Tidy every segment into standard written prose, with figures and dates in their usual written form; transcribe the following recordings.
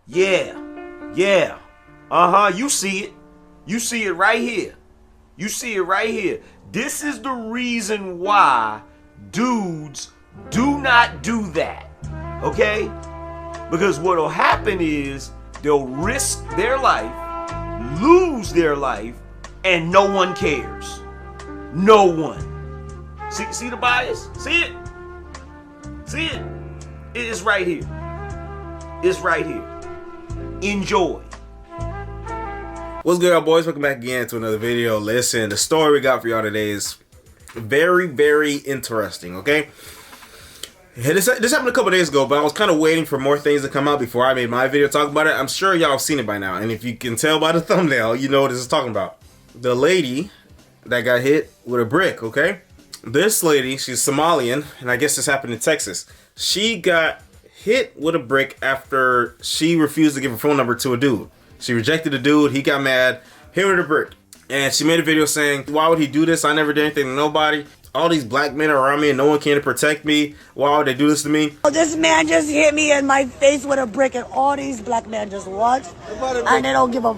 Yeah. Yeah. Uh-huh. You see it. You see it right here. You see it right here. This is the reason why dudes do not do that. Okay? Because what'll happen is they'll risk their life, lose their life, and no one cares. No one. See the bias? See it? See it? It's right here. It's right here. Enjoy. What's good, y'all boys? Welcome back again to another video. Listen, the story we got for y'all today is very, very interesting, okay? This happened a couple days ago, but I was kind of waiting for more things to come out before I made my video talking about it. I'm sure y'all have seen it by now, and if you can tell by the thumbnail, you know what this is talking about. The lady that got hit with a brick, okay? This lady, she's Somalian, and I guess this happened in Texas. She got hit with a brick after she refused to give her phone number to a dude. She rejected the dude, he got mad, hit her with a brick. And she made a video saying, why would he do this? I never did anything to nobody. All these black men are around me and no one came to protect me. Why would they do this to me? This man just hit me in my face with a brick and all these black men just watch and they don't give a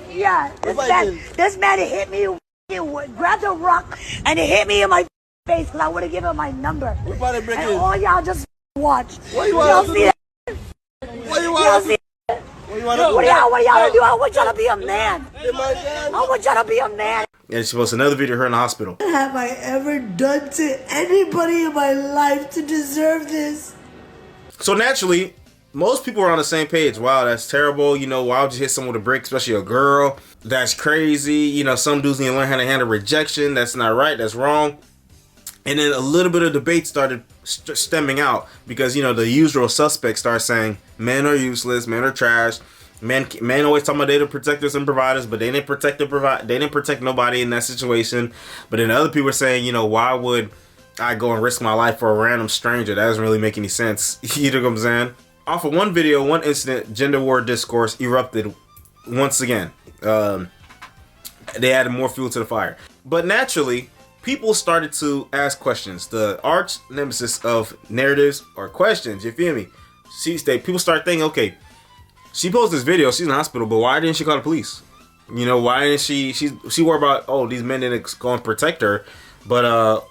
yeah, this man hit me, grabbed a rock and he hit me in my face because I would have given him my number. And all y'all just watch. Y'all see that? What you Y'all see that? What y'all do? I want y'all to be a man. I want y'all to be a man. And she posted another video of her in the hospital. What have I ever done to anybody in my life to deserve this? So naturally, most people are on the same page. Wow, that's terrible. You know, why would you hit someone with a brick, especially a girl? That's crazy. You know, some dudes need to learn how to handle rejection. That's not right. That's wrong. And then a little bit of debate started stemming out because, you know, the usual suspects start saying men are useless, men are trash. Men always talking about they the protectors and providers, but they didn't protect they didn't protect nobody in that situation. But then other people are saying, you know, why would I go and risk my life for a random stranger? That doesn't really make any sense. You know what I'm saying? Off of one video, one incident, gender war discourse erupted once again. They added more fuel to the fire. But naturally, people started to ask questions. The arch nemesis of narratives are questions. You feel me? People start thinking, okay, she posted this video, she's in the hospital, but why didn't she call the police? You know, why didn't she worried about, oh, these men didn't go and protect her, but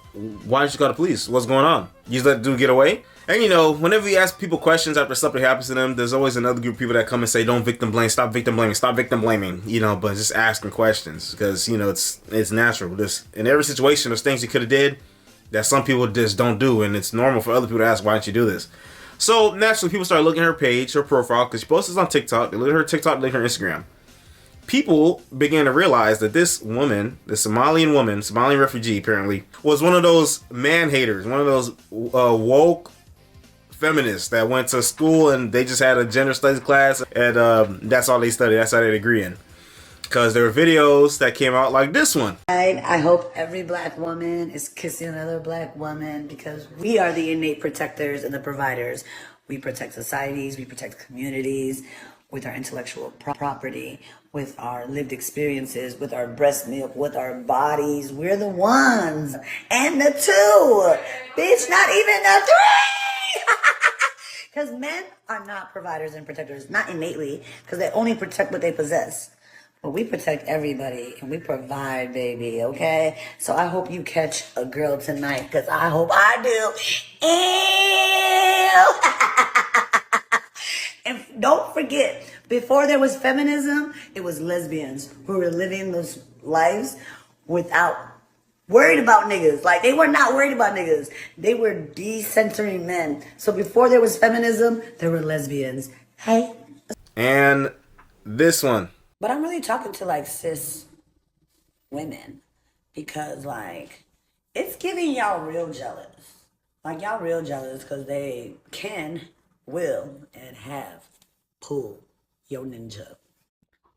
why didn't she call the police? What's going on? You just let the dude get away? And you know, whenever you ask people questions after something happens to them, there's always another group of people that come and say, don't victim blame, stop victim blaming, you know, but just asking questions because, you know, it's natural. In every situation, there's things you could have did that some people just don't do, and it's normal for other people to ask, why didn't you do this? So naturally, people start looking at her page, her profile, because she posts this on TikTok. They look at her TikTok, they look at her Instagram. People began to realize that this woman, this Somalian refugee apparently, was one of those man haters, one of those woke feminists that went to school and they just had a gender studies class and that's all they studied. That's how they agree in. Because there were videos that came out like this one. I hope every black woman is kissing another black woman because we are the innate protectors and the providers. We protect societies, we protect communities with our intellectual property, with our lived experiences, with our breast milk, with our bodies. We're the ones. And the two. Bitch, not even the three. Because men are not providers and protectors, not innately, because they only protect what they possess. But we protect everybody and we provide, baby, okay? So I hope you catch a girl tonight because I hope I do. Ew. And don't forget, before there was feminism, it was lesbians who were living those lives without worried about niggas. Like, they were not worried about niggas. They were decentering men. So before there was feminism, there were lesbians. Hey. And this one. But I'm really talking to like cis women because like it's giving y'all real jealous. Like y'all real jealous because they can, will, and have pulled your ninja.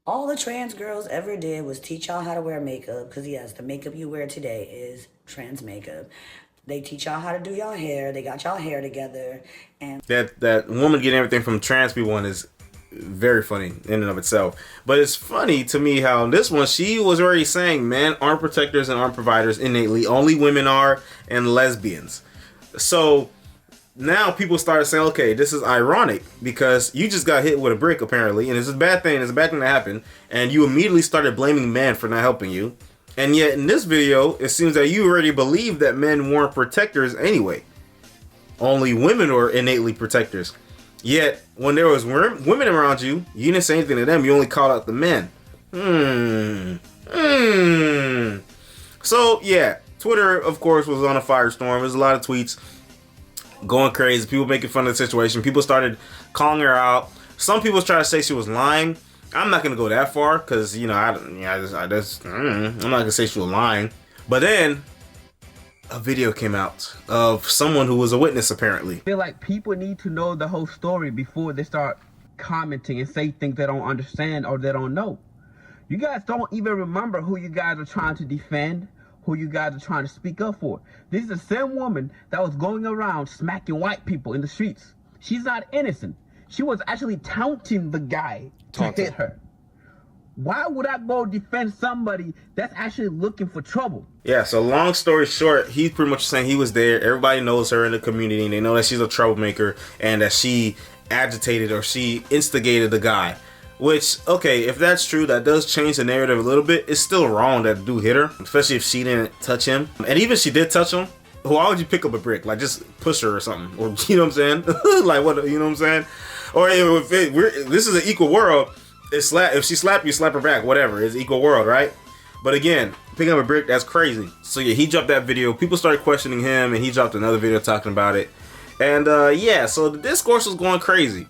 All the trans girls ever did was teach y'all how to wear makeup because yes, the makeup you wear today is trans makeup. They teach y'all how to do y'all hair. They got y'all hair together. And that woman getting everything from trans people one is very funny in and of itself. But it's funny to me how this one, she was already saying men aren't protectors and aren't providers innately. Only women are, and lesbians. So now people started saying, okay, this is ironic because you just got hit with a brick apparently, and it's a bad thing. It's a bad thing that happened, and you immediately started blaming men for not helping you. And yet in this video, it seems that you already believe that men weren't protectors anyway. Only women were innately protectors. Yet when there was women around you, you didn't say anything to them. You only called out the men. So yeah, Twitter of course was on a firestorm. There's a lot of tweets going crazy. People making fun of the situation. People started calling her out. Some people try to say she was lying. I'm not gonna go that far because I'm not gonna say she was lying. But then a video came out of someone who was a witness apparently. I feel like people need to know the whole story before they start commenting and say things they don't understand or they don't know. You guys don't even remember who you guys are trying to defend, who you guys are trying to speak up for. This is the same woman that was going around smacking white people in the streets. She's not innocent. She was actually taunting the guy to hit her. Why would I go defend somebody that's actually looking for trouble? Yeah, so long story short, he's pretty much saying he was there. Everybody knows her in the community, and they know that she's a troublemaker and that she agitated or she instigated the guy. Which, okay, if that's true, that does change the narrative a little bit. It's still wrong that the dude hit her, especially if she didn't touch him. And even if she did touch him, why would you pick up a brick? Like, just push her or something. Or, you know what I'm saying? Like, what, you know what I'm saying? Or if this is an equal world, if she slapped you, slap her back, whatever. It's equal world, right? But again, picking up a brick, that's crazy. So yeah, he dropped that video. People started questioning him, and he dropped another video talking about it. And yeah, so the discourse was going crazy.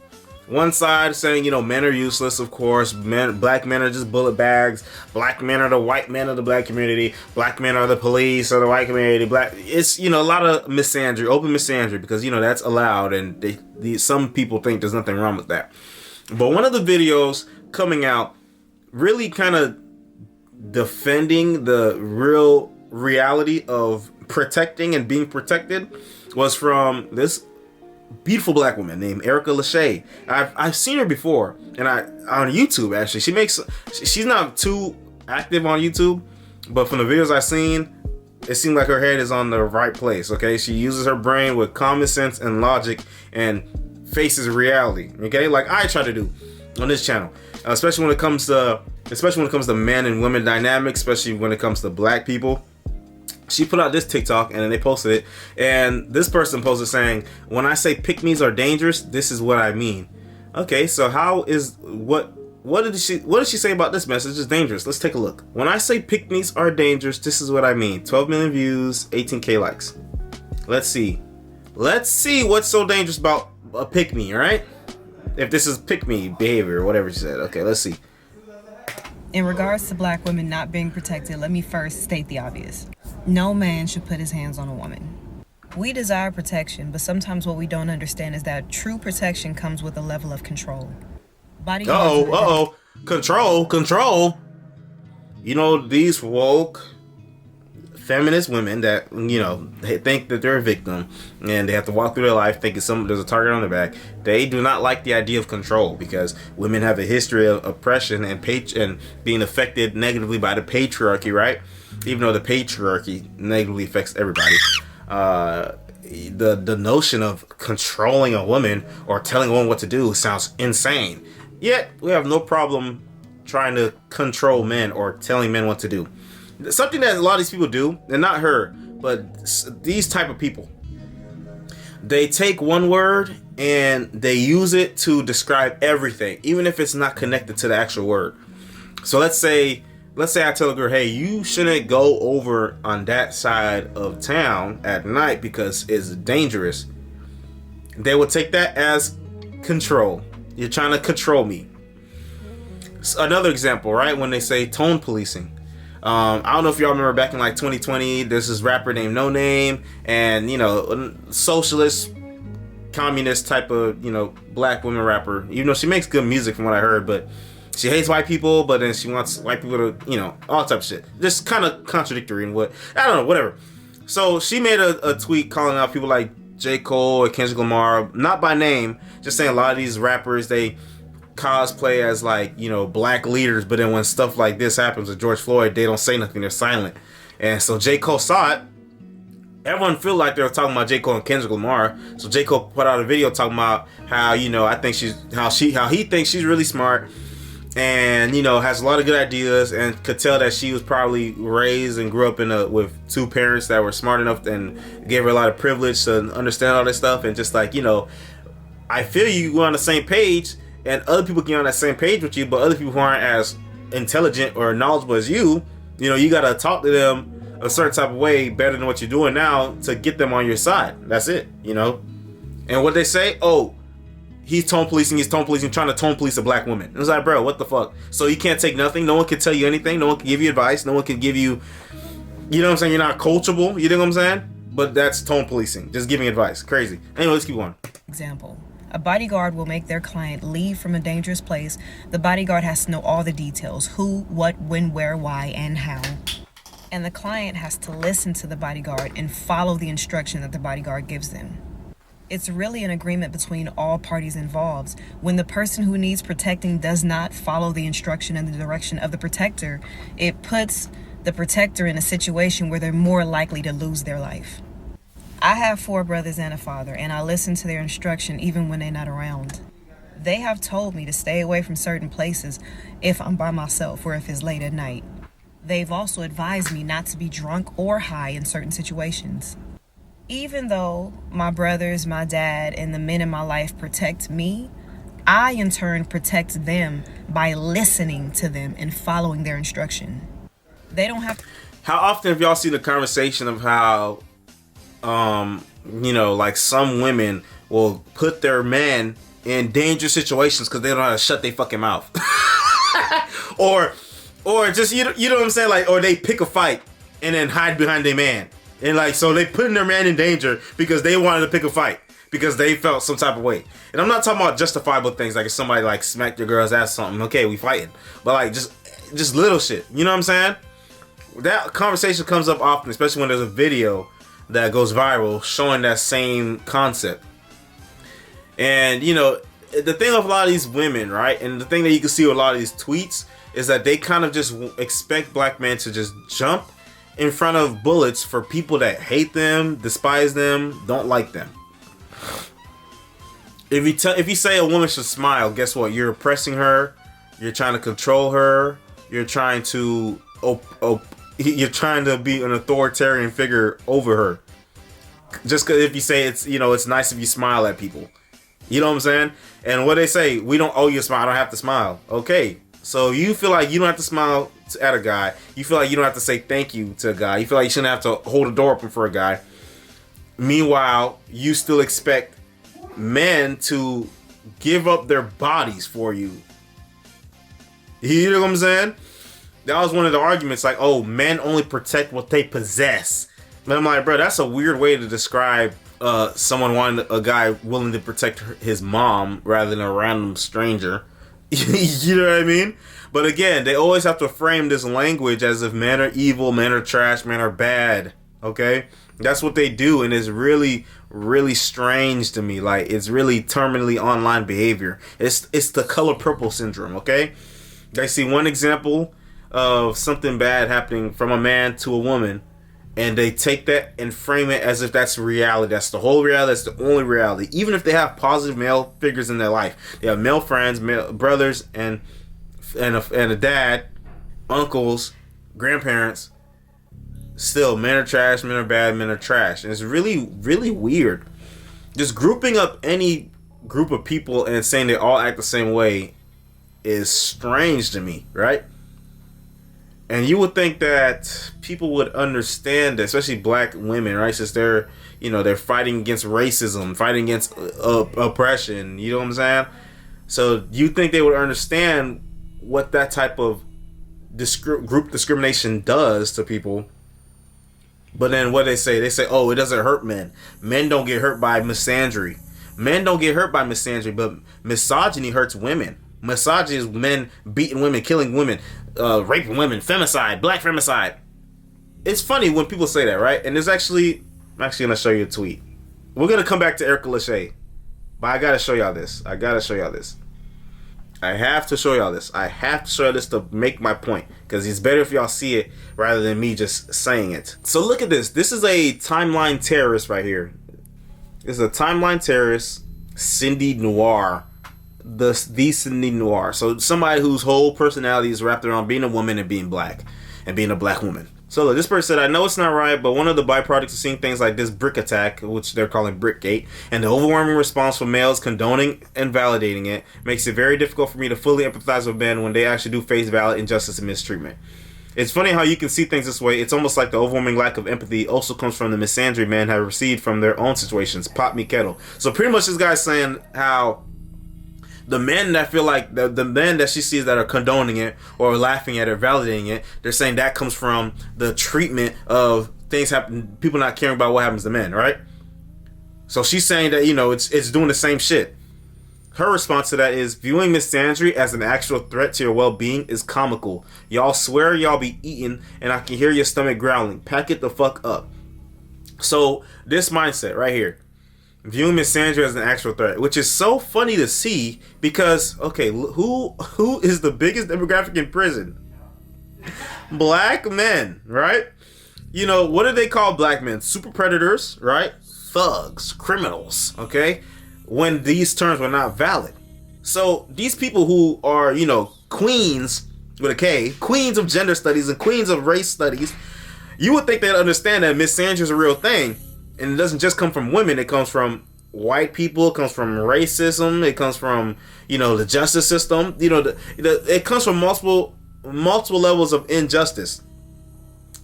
One side saying, men are useless, of course. Black men are just bullet bags. Black men are the white men of the black community. Black men are the police of the white community. It's, a lot of misandry, open misandry, because, that's allowed. And some people think there's nothing wrong with that. But one of the videos coming out really kind of defending the real reality of protecting and being protected was from this beautiful black woman named Erica Lachey. I've seen her before, and on YouTube actually. She's not too active on YouTube, but from the videos I've seen, it seems like her head is on the right place. Okay, she uses her brain with common sense and logic and faces reality. Okay, like I try to do on this channel, especially when it comes to men and women dynamics, especially when it comes to black people. She put out this TikTok and then they posted it, and this person posted saying, when I say pick-me's are dangerous, this is what I mean. Okay, so what did she say about this message is dangerous? Let's take a look. When I say pick-me's are dangerous, this is what I mean. 12 million views, 18k likes. Let's see what's so dangerous about a pick-me, right? If this is pick-me behavior or whatever she said. Okay, let's see. In regards to black women not being protected, let me first state the obvious. No man should put his hands on a woman. We desire protection, but sometimes what we don't understand is that true protection comes with a level of control. Control. These woke feminist women that, they think that they're a victim and they have to walk through their life thinking there's a target on their back. They do not like the idea of control because women have a history of oppression and being affected negatively by the patriarchy, right? Even though the patriarchy negatively affects everybody. The notion of controlling a woman or telling a woman what to do sounds insane. Yet we have no problem trying to control men or telling men what to do. Something that a lot of these people do, and not her, but these type of people, they take one word and they use it to describe everything, even if it's not connected to the actual word. So let's say I tell a girl, hey, you shouldn't go over on that side of town at night because it's dangerous. They will take that as control. You're trying to control me. Another example, right? When they say tone policing. I don't know if y'all remember back in like 2020, there's this rapper named No Name, and socialist, communist type of black woman rapper. Even though she makes good music from what I heard, but she hates white people, but then she wants white people to all type of shit. Just kind of contradictory in what I don't know, whatever. So she made a tweet calling out people like J. Cole or Kendrick Lamar, not by name, just saying a lot of these rappers they cosplay as black leaders, but then when stuff like this happens with George Floyd, they don't say nothing, they're silent. And so J. Cole saw it everyone feel like they were talking about J. Cole and Kendrick Lamar. So J. Cole put out a video talking about how, you know, I think how he thinks she's really smart, and, you know, has a lot of good ideas, and could tell that she was probably raised and grew up with two parents that were smart enough and gave her a lot of privilege to understand all this stuff. And just like, you know, I feel we're on the same page, and other people get on that same page with you, but other people who aren't as intelligent or knowledgeable as you know, you gotta talk to them a certain type of way better than what you're doing now to get them on your side. That's it, you know. And what they say, oh, he's tone policing, trying to tone police a black woman. It's like, bro, what the fuck? So you can't take nothing? No one can tell you anything? No one can give you advice? No one can give you, you know what I'm saying? You're not coachable, you know what I'm saying? But that's tone policing, just giving advice. Crazy. Anyway, let's keep going. Example. A bodyguard will make their client leave from a dangerous place. The bodyguard has to know all the details: who, what, when, where, why, and how. And the client has to listen to the bodyguard and follow the instruction that the bodyguard gives them. It's really an agreement between all parties involved. When the person who needs protecting does not follow the instruction and the direction of the protector, it puts the protector in a situation where they're more likely to lose their life. I have 4 brothers and a father, and I listen to their instruction even when they're not around. They have told me to stay away from certain places if I'm by myself or if it's late at night. They've also advised me not to be drunk or high in certain situations. Even though my brothers, my dad, and the men in my life protect me, I in turn protect them by listening to them and following their instruction. They don't have to. How often have y'all seen the conversation of how you know, like some women will put their men in dangerous situations because they don't know how to shut their fucking mouth, or just you know what I'm saying, like, or they pick a fight and then hide behind their man, and like, so they putting their man in danger because they wanted to pick a fight because they felt some type of way. And I'm not talking about justifiable things, like if somebody like smacked your girl's ass or something, okay, we fighting, but like just little shit, you know what I'm saying? That conversation comes up often, especially when there's a video that goes viral showing that same concept. And, you know, the thing of a lot of these women, right, and the thing that you can see with a lot of these tweets is that they kind of just expect black men to just jump in front of bullets for people that hate them, despise them, don't like them. If you say a woman should smile, guess what? You're oppressing her, you're trying to control her, you're trying to you're trying to be an authoritarian figure over her. Just because if you say it's, you know, it's nice if you smile at people. You know what I'm saying? And what they say, we don't owe you a smile, I don't have to smile. Okay, so you feel like you don't have to smile at a guy. You feel like you don't have to say thank you to a guy. You feel like you shouldn't have to hold a door open for a guy. Meanwhile, you still expect men to give up their bodies for you. You know what I'm saying? That was one of the arguments, like, oh, men only protect what they possess. But I'm like, bro, that's a weird way to describe someone wanting a guy willing to protect his mom rather than a random stranger. You know what I mean? But again, they always have to frame this language as if men are evil, men are trash, men are bad. Okay? That's what they do, and it's really, really strange to me. Like, it's really terminally online behavior. It's the color purple syndrome, okay? They see one example of something bad happening from a man to a woman, and they take that and frame it as if that's reality. That's the whole reality. That's the only reality. Even if they have positive male figures in their life, they have male friends, male brothers, and a dad, uncles, grandparents. Still, men are trash, men are bad, men are trash, and it's really, really weird. Just grouping up any group of people and saying they all act the same way is strange to me, right? And you would think that people would understand that, especially black women, right? Since they're fighting against racism, fighting against oppression, you know what I'm saying? So you think they would understand what that type of group discrimination does to people. But then what they say, oh, it doesn't hurt men. Men don't get hurt by misandry. Men don't get hurt by misandry, but misogyny hurts women. Misogyny is men beating women, killing women, raping women, femicide, black femicide. It's funny when people say that, right? And there's I'm actually going to show you a tweet. We're going to come back to Erica Lachey, but I got to show y'all this. I I have to show y'all this. I have to show y'all this to make my point, because it's better if y'all see it rather than me just saying it. So look at this. This is a timeline terrorist right here. This is a timeline terrorist, Cindy Noir. The Cindy Noir. So somebody whose whole personality is wrapped around being a woman and being black, and being a black woman. So look, this person said, I know it's not right, but one of the byproducts of seeing things like this brick attack, which they're calling Brickgate, and the overwhelming response from males condoning and validating it, makes it very difficult for me to fully empathize with men when they actually do face valid injustice and mistreatment. It's funny how you can see things this way. It's almost like the overwhelming lack of empathy also comes from the misandry men have received from their own situations. Pop me kettle. So pretty much this guy's saying how the men that feel like the men that she sees that are condoning it or laughing at it or validating it, they're saying that comes from the treatment of things happen, people not caring about what happens to men, right? So she's saying that, you know, it's doing the same shit. Her response to that is, viewing misandry as an actual threat to your well-being is comical. Y'all swear y'all be eating and I can hear your stomach growling. Pack it the fuck up. So this mindset right here, viewing misandry as an actual threat, which is so funny to see because, okay, who is the biggest demographic in prison? Black men, right? You know, what do they call black men? Super predators, right? Thugs, criminals, okay? When these terms were not valid. So these people who are, you know, queens with a K, queens of gender studies and queens of race studies, you would think they'd understand that misandry is a real thing. And it doesn't just come from women. It comes from white people. It comes from racism. It comes from, you know, the justice system. You know, it comes from multiple levels of injustice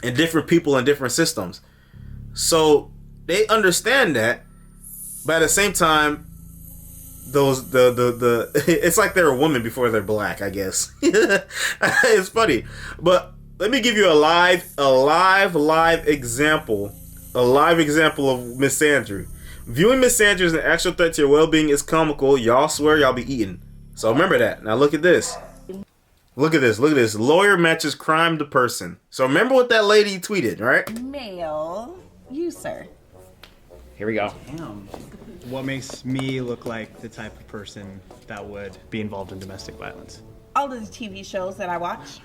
and different people and different systems. So they understand that, but at the same time, it's like they're a woman before they're black, I guess. It's funny, but let me give you a live example. A live example of misandry. Viewing misandry as an actual threat to your well-being is comical. Y'all swear y'all be eating. So remember that. Now look at this. Look at this. Look at this. Lawyer matches crime to person. So remember what that lady tweeted, right? Male, you sir. Here we go. Damn. What makes me look like the type of person that would be involved in domestic violence? All of the TV shows that I watch.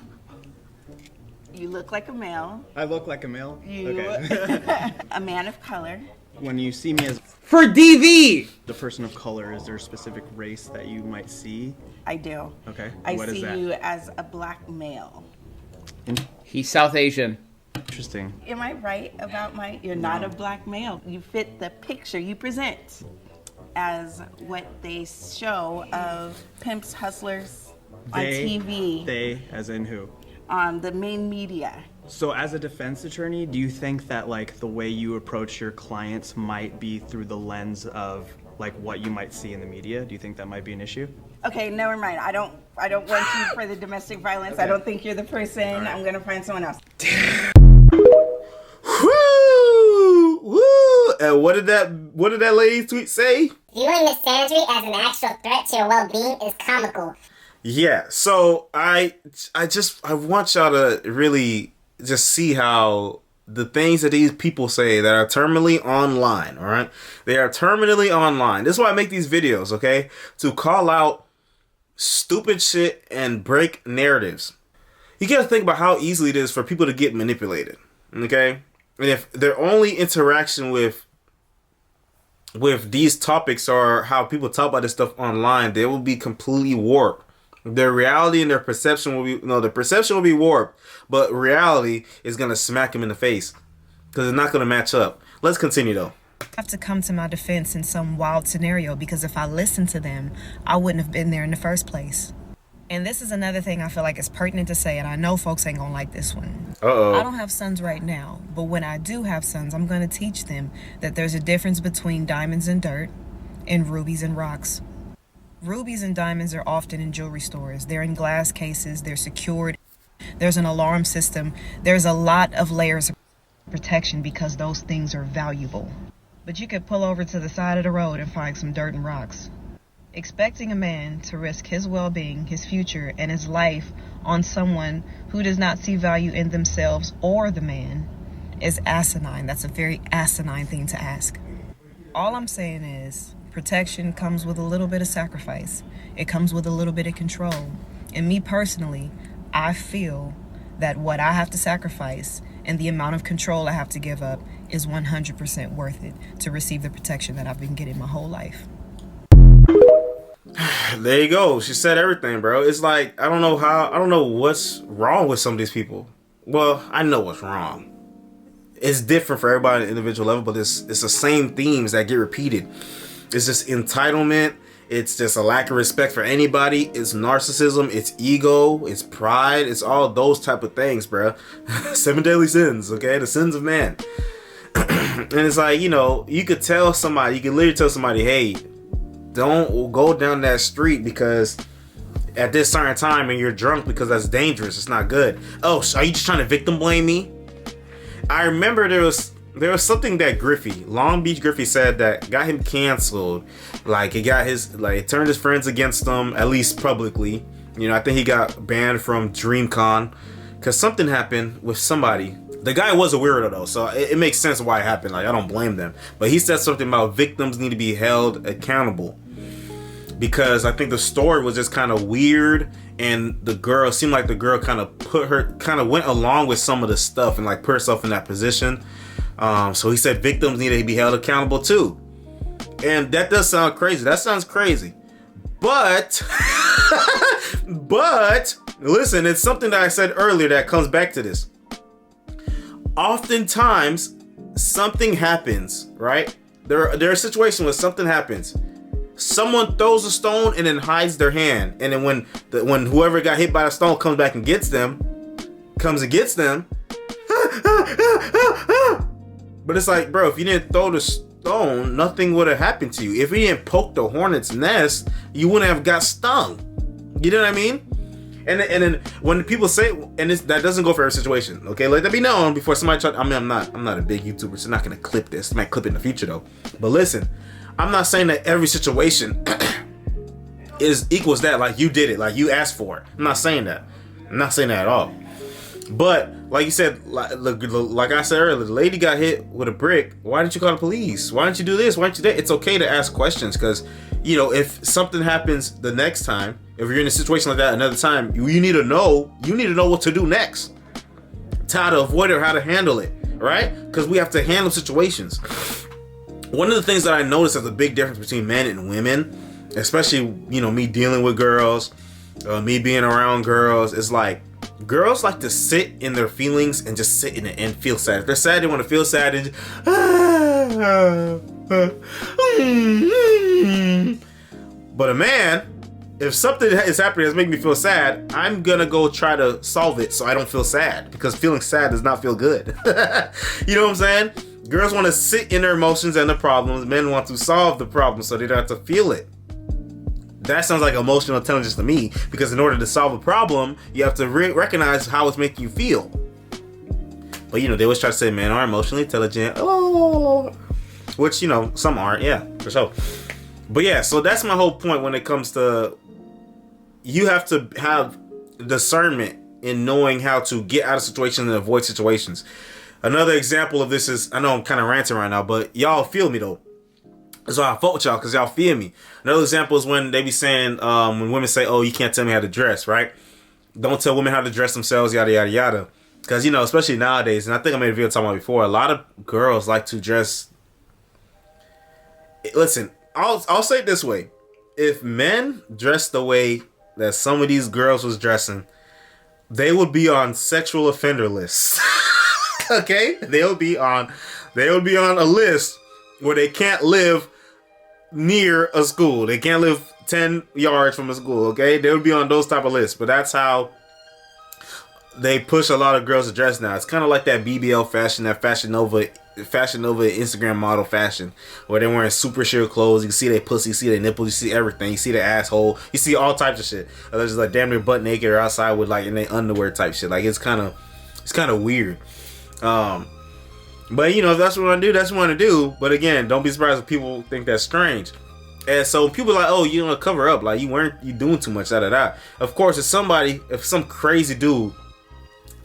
You look like a male. I look like a male? You, Okay. a man of color. When you see me as For DV! the person of color, is there a specific race that you might see? I do. Okay. I What is see that? you as a black male. He's South Asian. Interesting. Am I right about you're not a black male. You fit the picture you present as what they show of pimps, hustlers on TV. They, as in who? On the main media. So as a defense attorney, do you think that like the way you approach your clients might be through the lens of like what you might see in the media? Do you think that might be an issue? Okay, never mind. I don't want you for the domestic violence. Okay. I don't think you're the person. Right. I'm gonna find someone else. Woo! Woo! And what did that lady tweet say? Viewing misandry as an actual threat to your well-being is comical. Yeah, so I want y'all to really just see how the things that these people say that are terminally online, all right? They are terminally online. This is why I make these videos, okay? To call out stupid shit and break narratives. You gotta think about how easily it is for people to get manipulated, okay? And if their only interaction with these topics are how people talk about this stuff online, they will be completely warped. Their reality and their perception will be, the perception will be warped, but reality is going to smack them in the face because it's not going to match up. Let's continue though. I have to come to my defense in some wild scenario because if I listened to them, I wouldn't have been there in the first place. And this is another thing I feel like is pertinent to say, and I know folks ain't gonna like this one. Uh-oh. I don't have sons right now, but when I do have sons, I'm gonna teach them that there's a difference between diamonds and dirt and rubies and rocks. Rubies and diamonds are often in jewelry stores. They're in glass cases, they're secured, there's an alarm system, there's a lot of layers of protection because those things are valuable. But you could pull over to the side of the road and find some dirt and rocks. Expecting a man to risk his well-being, his future, and his life on someone who does not see value in themselves or the man is asinine. That's a very asinine thing to ask. All I'm saying is, protection comes with a little bit of sacrifice. It comes with a little bit of control. And me personally, I feel that what I have to sacrifice and the amount of control I have to give up is 100% worth it to receive the protection that I've been getting my whole life. There you go. She said everything, bro. It's like, I don't know what's wrong with some of these people. Well, I know what's wrong. It's different for everybody at an individual level, but it's the same themes that get repeated. It's just entitlement. It's just a lack of respect for anybody. It's narcissism. It's ego. It's pride. It's all those type of things, bro. 7 deadly sins, okay? The sins of man. And it's like, you know, you could literally tell somebody, hey, don't go down that street because at this certain time and you're drunk because that's dangerous. It's not good. Oh, so are you just trying to victim blame me? I remember there was something that Long Beach Griffey said that got him canceled. Like, it turned his friends against him, at least publicly. You know, I think he got banned from DreamCon because something happened with somebody. The guy was a weirdo though, so it makes sense why it happened. Like, I don't blame them. But he said something about victims need to be held accountable. Because I think the story was just kind of weird, and it seemed like the girl kind of went along with some of the stuff and like put herself in that position. So he said victims need to be held accountable too. And that does sound crazy. That sounds crazy. But listen, it's something that I said earlier that comes back to this. Oftentimes something happens, right? There are situations where something happens. Someone throws a stone and then hides their hand, and then when whoever got hit by the stone comes and gets them, but it's like, bro, if you didn't throw the stone, nothing would have happened to you. If you didn't poke the hornet's nest, you wouldn't have got stung. You know what I mean? And then when people say, and that doesn't go for every situation, okay? Let that be known before somebody tries. I mean, I'm not a big YouTuber, so I'm not gonna clip this. I might clip it in the future though. But listen, I'm not saying that every situation equals that. Like, you did it, like you asked for it. I'm not saying that. I'm not saying that at all. But like you said, like I said earlier, the lady got hit with a brick. Why didn't you call the police? Why didn't you do this? Why didn't you that? It's okay to ask questions, because, you know, if something happens the next time, if you're in a situation like that another time, you need to know what to do next, how to avoid it or how to handle it, right? Because we have to handle situations. One of the things that I noticed as a big difference between men and women, especially, you know, me dealing with girls, me being around girls, is like, girls like to sit in their feelings and just sit in it and feel sad. If they're sad, they want to feel sad and but a man, if something is happening that's making me feel sad, I'm gonna go try to solve it so I don't feel sad, because feeling sad does not feel good. You know what I'm saying? Girls want to sit in their emotions and the problems. Men want to solve the problem so they don't have to feel it. That sounds like emotional intelligence to me, because in order to solve a problem, you have to recognize how it's making you feel. But, you know, they always try to say men are emotionally intelligent. Oh, which, you know, some aren't. Yeah, for sure. But yeah, so that's my whole point when it comes to, you have to have discernment in knowing how to get out of situations and avoid situations. Another example of this is, I know I'm kind of ranting right now, but y'all feel me though. So I fought with y'all because y'all feel me. Another example is when they be saying, when women say, oh, you can't tell me how to dress, right? Don't tell women how to dress themselves, yada, yada, yada. Because, you know, especially nowadays, and I think I made a video talking about it before, a lot of girls like to dress. Listen, I'll say it this way. If men dressed the way that some of these girls was dressing, they would be on sexual offender lists. Okay? They would be on a list where they can't live near a school. They can't live 10 yards from a school, okay? They would be on those type of lists. But that's how they push a lot of girls to dress now. It's kind of like that BBL fashion, that Fashion Nova Instagram model fashion, where they're wearing super sheer clothes. You can see their pussy, you see their nipples, you see everything. You see their asshole. You see all types of shit. They're just like damn near butt naked or outside with like in their underwear type shit. Like it's kind of weird. But you know, if that's what I want to do, that's what I want to do. But again, don't be surprised if people think that's strange. And so people are like, oh, you don't cover up, like you doing too much, da. Of course, if some crazy dude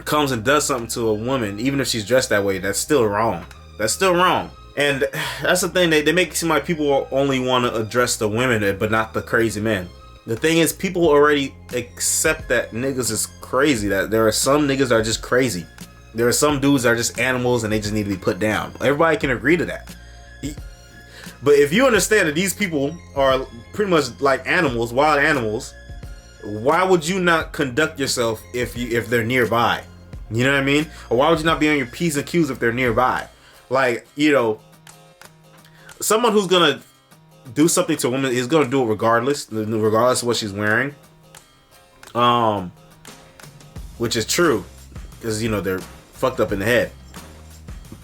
comes and does something to a woman, even if she's dressed that way, that's still wrong. That's still wrong. And that's the thing, they make it seem like people only want to address the women, but not the crazy men. The thing is, people already accept that niggas is crazy, that there are some niggas that are just crazy. There are some dudes that are just animals and they just need to be put down. Everybody can agree to that. But if you understand that these people are pretty much like animals, wild animals, why would you not conduct yourself if they're nearby? You know what I mean? Or why would you not be on your P's and Q's if they're nearby? Like, you know, someone who's gonna do something to a woman is gonna do it regardless of what she's wearing. Which is true, because, you know, they're fucked up in the head.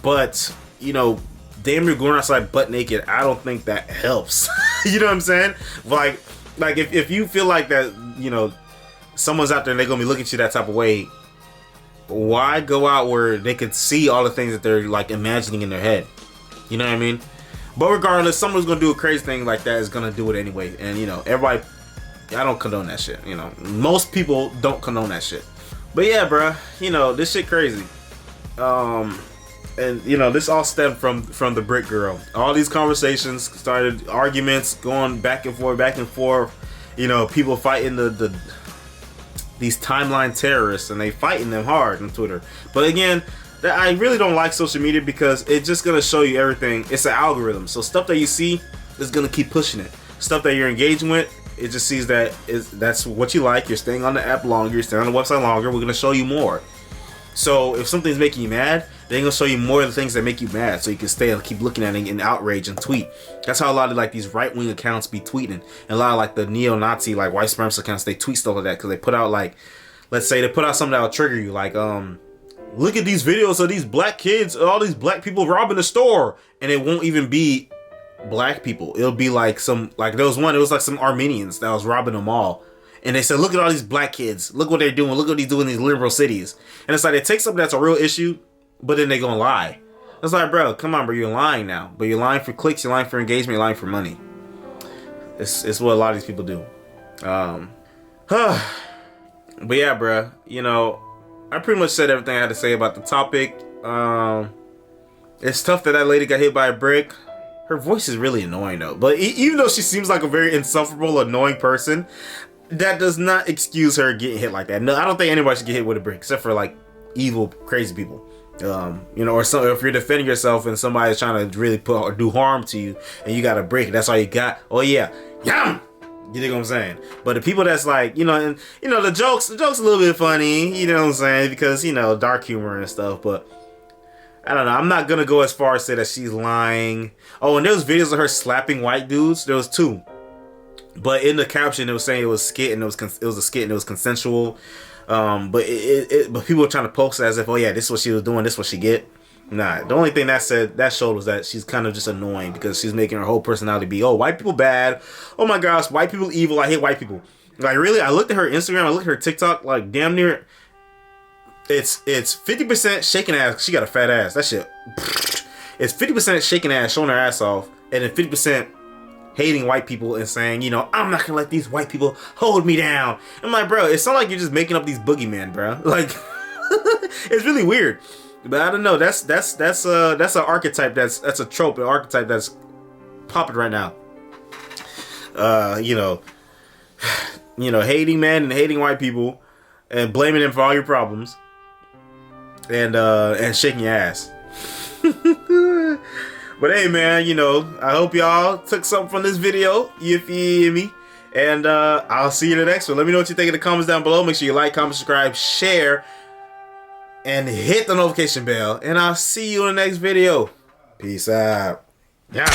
But, you know, damn near going outside butt naked, I don't think that helps. You know what I'm saying? Like if you feel like that, you know, someone's out there and they're gonna be looking at you that type of way, why go out where they could see all the things that they're like imagining in their head? You know what I mean? But regardless, someone who's gonna do a crazy thing like that is gonna do it anyway. And, you know, everybody, I don't condone that shit. You know, most people don't condone that shit. But yeah, bruh, you know, this shit crazy. And, you know, this all stemmed from the Brick Girl. All these conversations started, arguments going back and forth. You know, people fighting these timeline terrorists, and they fighting them hard on Twitter. But again, I really don't like social media because it's just gonna show you everything. It's an algorithm, so stuff that you see is gonna keep pushing it. Stuff that you're engaging with, it just sees that's what you like. You're staying on the app longer, you're staying on the website longer. We're gonna show you more. So if something's making you mad, they're gonna show you more of the things that make you mad, so you can stay and keep looking at it in outrage and tweet. That's how a lot of like these right-wing accounts be tweeting, and a lot of like the neo-Nazi like white supremacist accounts, they tweet stuff like that because they put out like, let's say they put out something that will trigger you, like look at these videos of these black kids, all these black people robbing the store, and it won't even be black people. It'll be like there was one, it was like some Armenians that was robbing them all. And they said, look at all these black kids. Look what they're doing. Look what they do in these liberal cities. And it's like, they take something that's a real issue, but then they gonna lie. It's like, bro, come on, bro. You're lying now. But you're lying for clicks. You're lying for engagement. You're lying for money. It's what a lot of these people do. But yeah, bro. You know, I pretty much said everything I had to say about the topic. It's tough that lady got hit by a brick. Her voice is really annoying, though. But even though she seems like a very insufferable, annoying person, that does not excuse her getting hit like that. No, I don't think anybody should get hit with a brick, except for like evil, crazy people. You know, or if you're defending yourself and somebody's trying to really put or do harm to you, and you got a brick, that's all you got. Oh yeah, yum. You know what I'm saying? But the people that's like, you know, and you know the jokes a little bit funny. You know what I'm saying? Because, you know, dark humor and stuff. But I don't know. I'm not gonna go as far as say that she's lying. Oh, and there was videos of her slapping white dudes. There was 2. But in the caption, it was saying it was skit and it was a skit and it was consensual. But but people were trying to post it as if, oh yeah, this is what she was doing, this is what she get. Nah, the only thing that showed was that she's kind of just annoying because she's making her whole personality be, oh, white people bad. Oh my gosh, white people evil. I hate white people. Like, really, I looked at her Instagram, I looked at her TikTok, like damn near. It's 50% shaking ass. She got a fat ass. That shit. It's 50% shaking ass, showing her ass off, and then 50% hating white people and saying, you know, I'm not gonna let these white people hold me down. I'm like, bro, it's not like you're just making up these boogeymen, bro. Like, it's really weird. But I don't know. That's an archetype. That's a trope, an archetype that's popping right now. You know, hating men and hating white people and blaming them for all your problems and shaking your ass. But hey, man, you know, I hope y'all took something from this video. You feel me? And I'll see you in the next one. Let me know what you think in the comments down below. Make sure you like, comment, subscribe, share, and hit the notification bell. And I'll see you in the next video. Peace out. Yeah.